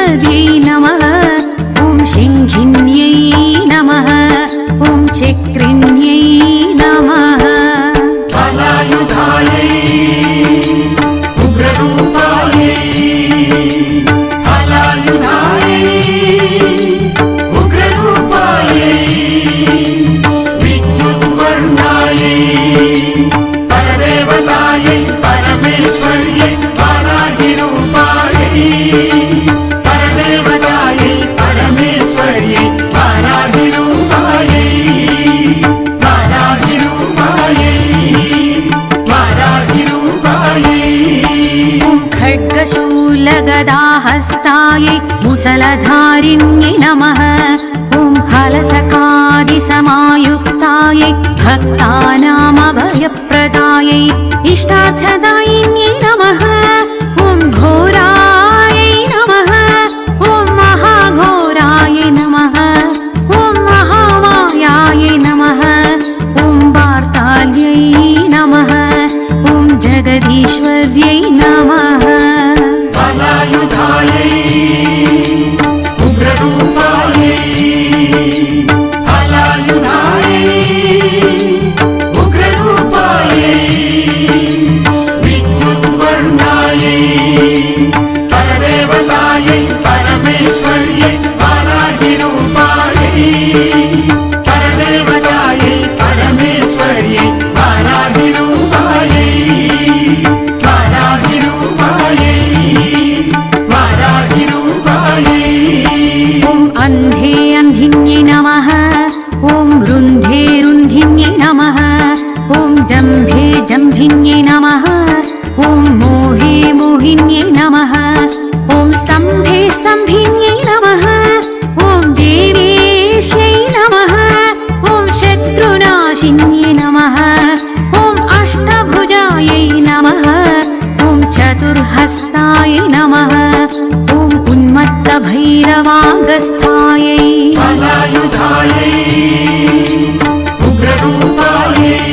जगदीश्वर्यै नमः। ॐ सिंहिन्यै नमः। ॐ चक्रिण्यै नमः। फलायुधायै उग्ररूपायै फलायुधायै उग्ररूपायै विद्युद्वर्णायै परदेवतायै परमेश्वर्यै वाराहिरूपायै परदेवतायै परमेश्वर्यै वाराहिरूपायै ॐ खड्गशूलगदाहस्तायै मुसलधारिण्यै नमः। ॐ हलसकादिसमायुक्तायै भक्तानामभयप्रदायै इष्टार्थदायिन्यै नमः। ॐ घोरायै नमः। ॐ महाघोरायै नमः। ॐ महामायायै नमः। ॐ वार्ताल्यै नमः। ॐ जगदीश्वर्यै नमः। फलायुधायै उग्ररूपायै फलायुधायै उग्ररूपायै विद्युद्वर्णायै परदेवतायै परमेश्वर्यै वाराहिरूपायै परदेवतायै परमेश्वर्यै वाराहिरूपायै ॐ अन्धे अन्धिन्यै नमः। ॐ रुन्धे रुन्धिन्यै नमः। ॐ जम्भे जम्भिन्यै नमः। ॐ मोहे मोहिन्यै नमः। ॐ स्तम्भे स्तम्भिन्यै नमः। ॐ देवेश्यै नमः। ॐ शत्रुनाशिन्यै नमः। ॐ अष्टभुजायै नमः। ॐ चतुर्हस्तायै नमः। ॐ उन्मत्तभैरवाङ्गस्थायै फलायुधायै उग्ररूपायै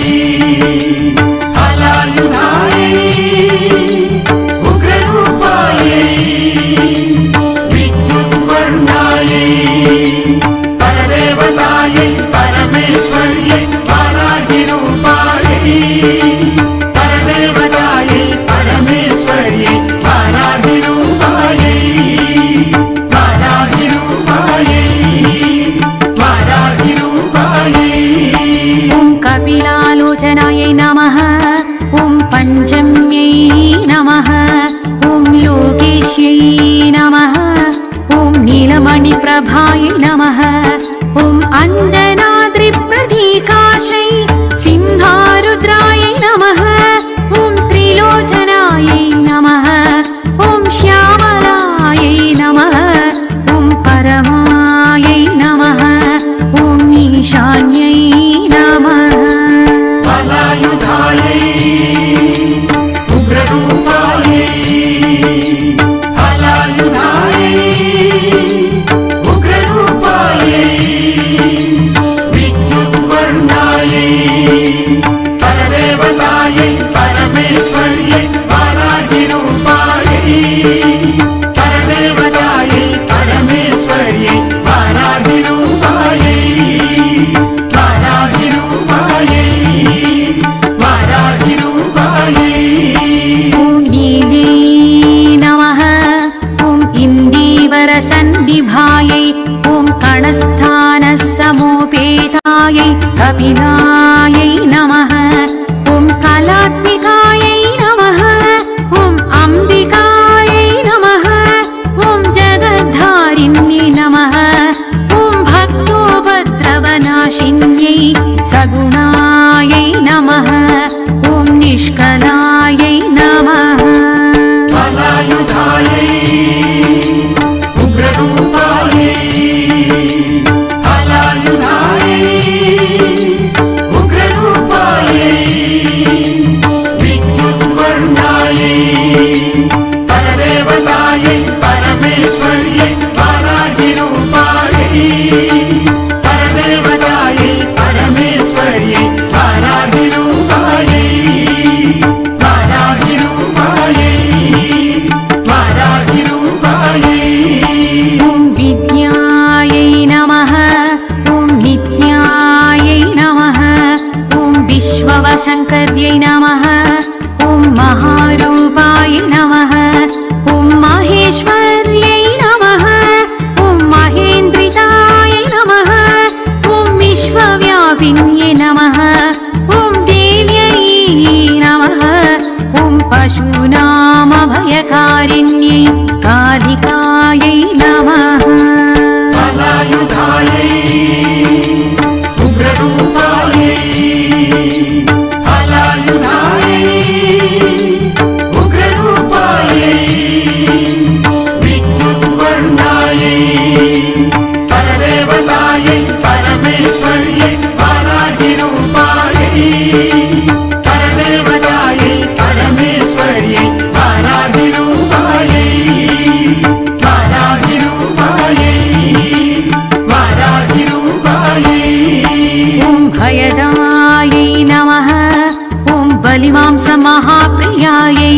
फलायुधायै उग्ररूपायै विद्युद्वर्णायै परदेवतायै परमेश्वर्यै वाराहिरूपायै परदेवतायै परमेश्वर्यै वाराहिरूपायै ॐ कपिलालोचनायै नमः। ॐ पञ्चम्यै नमः। ॐ लोकेश्यै नमः। ॐ नीलमणिप्रभायै नमः। ॐ अञ्जनाद्रिप्रतीकाशै सिंहारुद्रायै नमः। ॐ त्रिलोचनायै नमः। ॐ श्यामलायै नमः। ॐ परमायै नमः। ॐ ईशान्यै नमः। फलायुधायै उग्ररूपायै फलायुधायै उग्ररूपायै विद्युद्वर्णायै परदेवतायै परमेश्वर्यै वाराहिरूपायै परदेवतायै परमेश्वर्यै वाराहिरूपायै ॐ नीलै नमः। ॐ इन्दीवरसन्निभायै ॐ कणस्थानसमोपेतायै कपिलायै नमः। ॐ कलात्मिकायै नमः। ॐ अम्बिकायै नमः। ॐ जगद्धारिण्यै नमः। ॐ भक्तोपद्रवनाशिन्यै सगुणायै नमः। ॐ निष्कलायै नमः। फलायुधायै उग्ररूपायै फलायुधायै उग्ररूपायै विद्युद्वर्णायै परदेवतायै परमेश्वर्यै वाराहिरूपायै परदेवतायै परमेश्वर्यै वाराहिरूपायै वाराहिरूपायै वाराहि कारिण्यै कालिकायै नमः हलायुधायै उग्ररूपायै हलायुधायै उग्ररूपायै विद्युद्वर्णायै परदेवतायै परमेश्वर्यै वाराहिरूपायै परदेवतायै परमेश्वर्यै वाराहिरूपायै ॐ भयदायै नमः ॐ बलिमांसमहाप्रियायै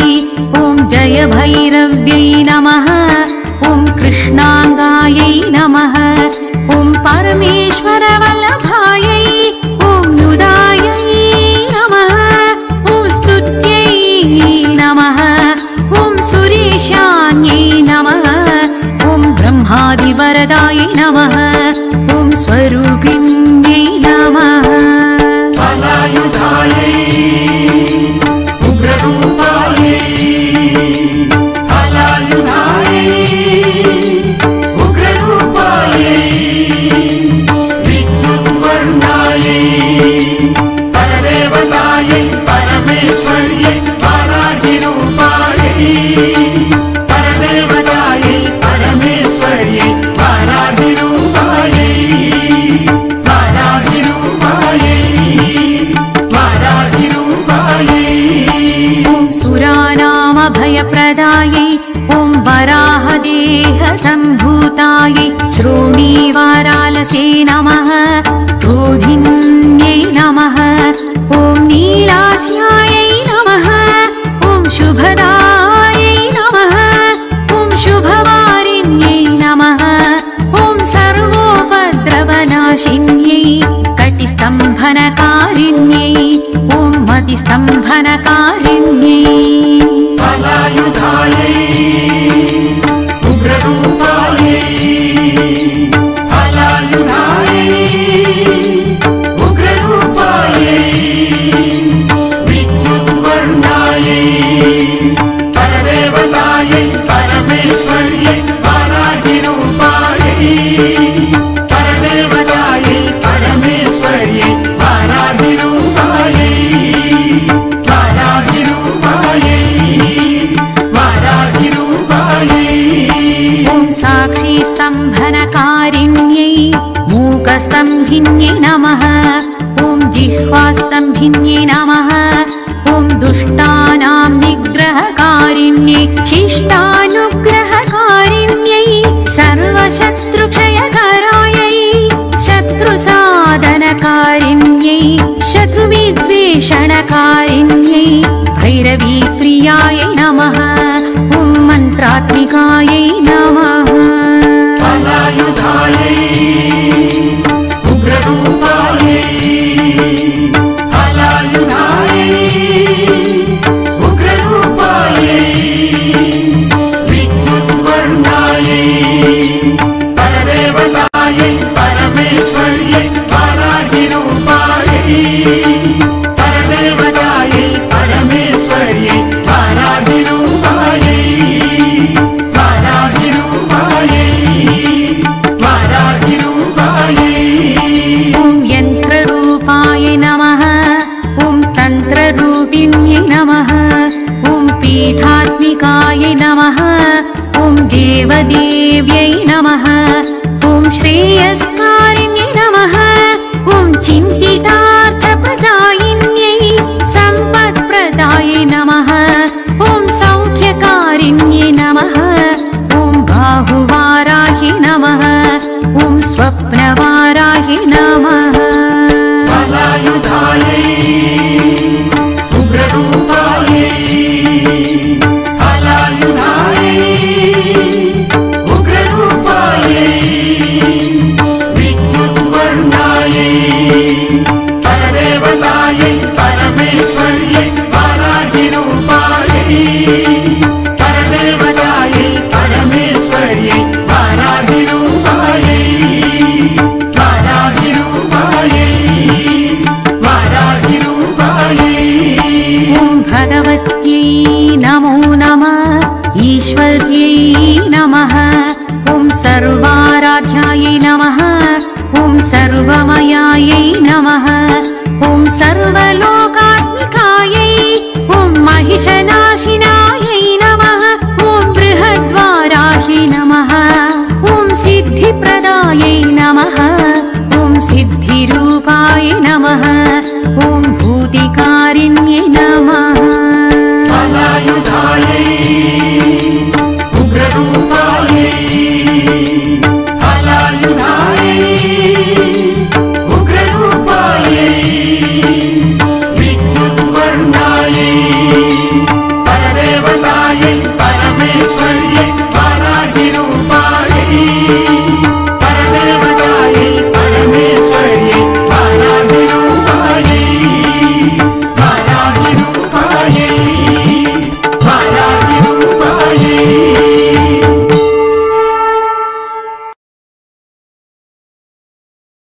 ॐ जयभैरव्यै नमः ॐ कृष्णाङ्गायै नमः ॐ परमेश्वरवल्लभायै ॐ नुदायै नमः ॐ स्तुत्यै नमः ॐ सुरेशान्यै नमः ॐ ब्रह्मादिवरदायै नमः ॐ स्वरूपिण्यै नमः हलायुधायै उग्ररूपायै हलायुधायै उग्ररूपायै विद्युद्वर्णायै परदेवतायै परमेश्वर्यै वाराहिरूपायै परदेवतायै परमेश्वर्यै वाराहिरूपायै ॐ सुरानामभयप्रदायै ॐ वराहदेहसम्भूतायै श्रोणीवारालसे नमः क्रोधिन्यै नमः ॐ नीलास्यायै नमः ॐ शुभदायै नमः ॐ शुभवारिण्यै नमः ॐ सर्वोपद्रवनाशिन्यै कटिस्तम्भनकारिण्यै ॐ मतिस्तम्भनकारिण्यै हलायुधायै उग्ररूपायै हलायुधायै उग्ररूपायै विद्युद्वर्णायै परदेवतायै परमेश्वर्यै वाराहिरूपायै परदेवतायै परमेश्वर्यै वाराहिरूपायै ॐ साक्षीस्तम्भनकारिण्यै मूकस्तम्भिन्यै नमः ॐ जिह्वास्तम्भिन्यै नमः ॐ दुष्टानां निग्रहकारिण्यै शिष्टानुग्रहकारिण्यै सर्वशत्रुक्षयकरायै शत्रुसाधनकारिण्यै शत्रुविद्वेषणकारिण्यै भैरवीप्रियायै नमः ॐ मन्त्रात्मिकायै नमः हलायुधायै उग्ररूपायै हलायुधायै उग्ररूपायै विद्युद्वर्णायै परदेवतायै परमेश्वर्यै वाराहिरूपायै परदेवतायै परमेश्वर्यै वाराहिरूपायै ॐ यन्त्ररूपाय नमः ॐ तन्त्ररूपिण्यै नमः ॐ पीठात्मिकाय नमः ॐ देवदेव्यै नमः ॐ श्रेयस्कारिण्यै नमः ॐ चिन्तितार्थप्रदायिन्यै सम्पत्प्रदायै नमः ॐ सौख्यकारिण्यै नमः ॐ बाहुवाराहि नमः ॐ स्वप्नवाराहि नमः हलायुधायै उग्ररूपायै हलायुधायै उग्ररूपायै ऐश्वर्ये